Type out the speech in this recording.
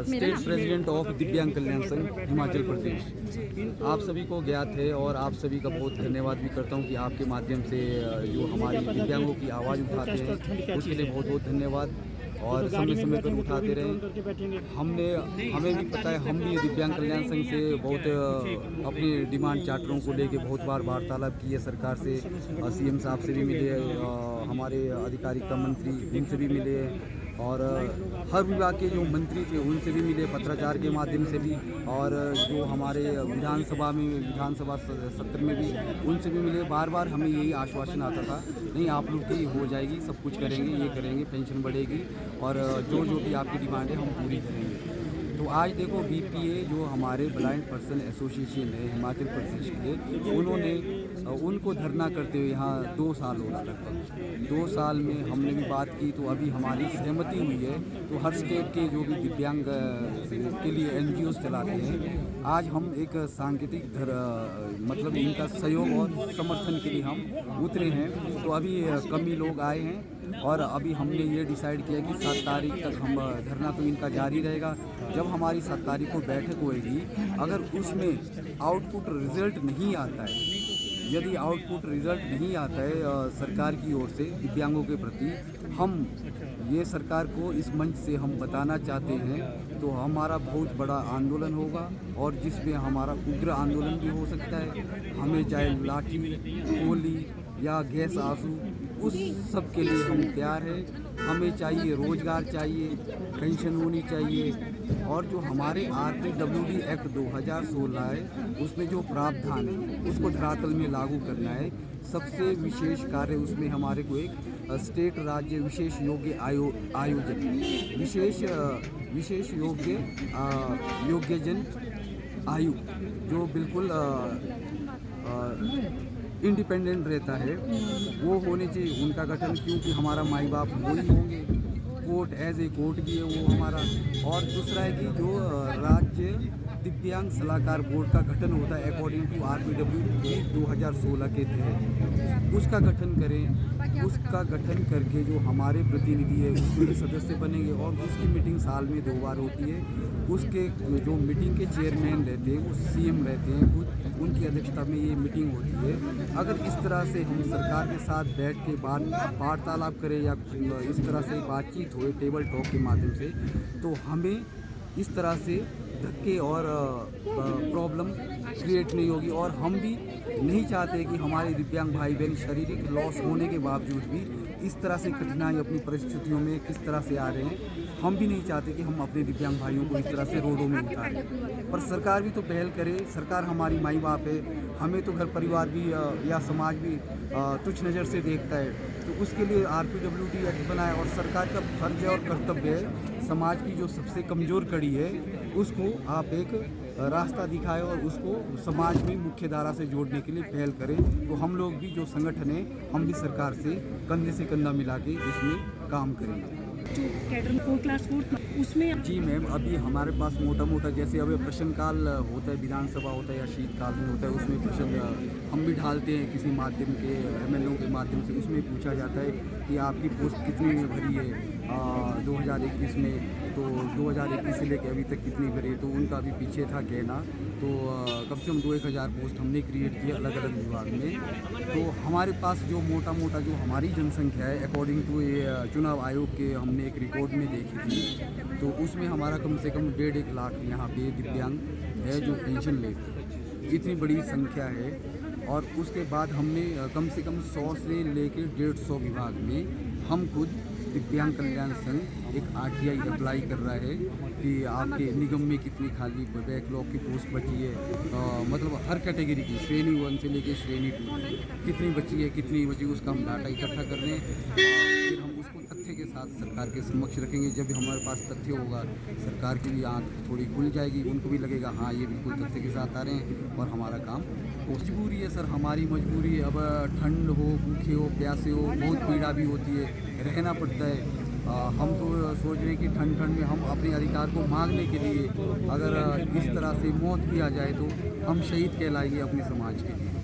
State president of दिव्यांग कल्याण संघ हिमाचल प्रदेश। आप सभी को ज्ञात है और आप सभी का बहुत धन्यवाद भी करता हूं कि आपके माध्यम से जो हमारी दिव्यांगों की आवाज़ उठाते हैं उसके लिए बहुत बहुत धन्यवाद। और समय समय पर उठाते रहे। हमें भी पता है, हम भी दिव्यांग कल्याण संघ से बहुत अपनी डिमांड चार्टरों को लेके बहुत बार वार्तालाप की है सरकार से। सीएम साहब से भी मिले, हमारे अधिकारिता मंत्री उनसे भी मिले और हर विभाग के जो मंत्री थे उनसे भी मिले पत्राचार के माध्यम से भी, और जो हमारे विधानसभा सत्र में भी उनसे भी मिले। बार बार हमें यही आश्वासन आता था, नहीं आप लोग की हो जाएगी, सब कुछ करेंगे, ये करेंगे, पेंशन बढ़ेगी और जो भी आपकी डिमांड है हम पूरी करेंगे। तो आज देखो बीपीए जो हमारे ब्लाइंड पर्सन एसोसिएशन है हिमाचल प्रदेश के, उनको धरना करते हुए यहाँ 2 साल हो रहा लगभग। 2 साल में हमने भी बात की तो अभी हमारी सहमति हुई है। तो हर स्टेट के जो भी दिव्यांग के लिए NGOs चलाते हैं, आज हम एक सांकेतिक मतलब इनका सहयोग और समर्थन के लिए हम उतरे हैं। तो अभी कम ही लोग आए हैं और अभी हमने ये डिसाइड किया कि 7 तारीख तक हम धरना तो इनका जारी रहेगा। जब हमारी 7 तारीख को बैठक होएगी, अगर उसमें आउटपुट रिज़ल्ट नहीं आता है, यदि आउटपुट रिज़ल्ट नहीं आता है सरकार की ओर से दिव्यांगों के प्रति, हम ये सरकार को इस मंच से हम बताना चाहते हैं, तो हमारा बहुत बड़ा आंदोलन होगा और जिसमें हमारा उग्र आंदोलन भी हो सकता है। हमें चाहे लाठी, गोली या गैस आंसू, उस सब के लिए हम तैयार हैं। हमें चाहिए रोज़गार चाहिए, पेंशन होनी चाहिए और जो हमारे RPWD एक्ट 2016 है उसमें जो प्रावधान है उसको धरातल में लागू करना है। सबसे विशेष कार्य उसमें हमारे को एक स्टेट राज्य विशेष योग्य आयोजन विशेष योग्यजन आयोग जो बिल्कुल इंडिपेंडेंट रहता है वो होने चाहिए उनका गठन, क्योंकि हमारा माई बाप वो ही होंगे। कोर्ट एज ए कोर्ट भी है वो हमारा। और दूसरा है कि जो राज्य दिव्यांग सलाहकार बोर्ड का गठन होता है अकॉर्डिंग टू RPWD 2016 के तहत, उसका गठन करें। उसका गठन करके जो हमारे प्रतिनिधि है उसके सदस्य बनेंगे और उसकी मीटिंग साल में 2 बार होती है। उसके जो मीटिंग के चेयरमैन रहते हैं वो CM रहते हैं, उनकी अध्यक्षता में ये मीटिंग होती है। अगर इस तरह से हम सरकार के साथ बैठ के वार्तालाप करें या इस तरह से बातचीत हो टेबल टॉक के माध्यम से, तो हमें इस तरह से धक्के और प्रॉब्लम क्रिएट नहीं होगी। और हम भी नहीं चाहते कि हमारे दिव्यांग भाई बहन शारीरिक लॉस होने के बावजूद भी इस तरह से कठिनाई अपनी परिस्थितियों में किस तरह से आ रहे हैं। हम भी नहीं चाहते कि हम अपने दिव्यांग भाइयों को इस तरह से रोडों में उतारें। पर सरकार भी तो पहल करे। सरकार हमारी माई बाप है, हमें तो घर परिवार भी या समाज भी तुच्छ नज़र से देखता है। तो उसके लिए RPWD एक्ट बनाए और सरकार का फर्ज है और कर्तव्य है समाज की जो सबसे कमज़ोर कड़ी है उसको आप एक रास्ता दिखाएं और उसको समाज में मुख्य धारा से जोड़ने के लिए पहल करें। तो हम लोग भी जो संगठन है हम भी सरकार से कंधे से कंधा मिला के इसमें काम करेंगे। जो कैडर 4 क्लास 4 उसमें जी मैम, अभी हमारे पास मोटा जैसे अभी प्रश्नकाल होता है, विधानसभा होता है या शीतकाल में होता है, उसमें प्रश्न हम भी ढालते हैं किसी माध्यम के MLO के माध्यम से। उसमें पूछा जाता है कि आपकी पोस्ट कितनी में भरी है 2021 में, तो 2021 से लेकर अभी तक कितनी भरी है, तो उनका अभी पीछे था कहना। तो कम से कम 2-1 हज़ार पोस्ट हमने क्रिएट किए अलग अलग विभाग में। तो हमारे पास जो मोटा जो हमारी जनसंख्या है अकॉर्डिंग टू ये चुनाव आयोग के हमने एक रिकॉर्ड में देखी थी, तो उसमें हमारा कम से कम 1.5 लाख यहाँ पे दिव्यांग है जो पेंशन लेते हैं। इतनी बड़ी संख्या है। और उसके बाद हमने कम से कम 100 से लेकर 150 विभाग में हम खुद दिव्यांग कल्याण संघ एक RTI अप्लाई कर रहा है कि आपके निगम में कितनी खाली बैकलॉग की पोस्ट बची है, मतलब हर कैटेगरी की श्रेणी 1 से लेकर श्रेणी 2 कितनी बची है, कितनी बची, उसका हम डाटा इकट्ठा कर रहे हैं। फिर हम उसको तथ्य के साथ सरकार के समक्ष रखेंगे। जब भी हमारे पास तथ्य होगा सरकार की भी आँख थोड़ी खुल जाएगी, उनको भी लगेगा हाँ ये बिल्कुल तथ्य के साथ आ रहे हैं और हमारा काम। मजबूरी है सर, हमारी मजबूरी है। अब ठंड हो, भूखे हो, प्यासे हो, बहुत पीड़ा भी होती है, रहना पड़ता है। हम तो सोच रहे हैं कि ठंड में हम अपने अधिकार को मांगने के लिए अगर इस तरह से मौत भी आ जाए तो हम शहीद कहलाएंगे अपने समाज के लिए।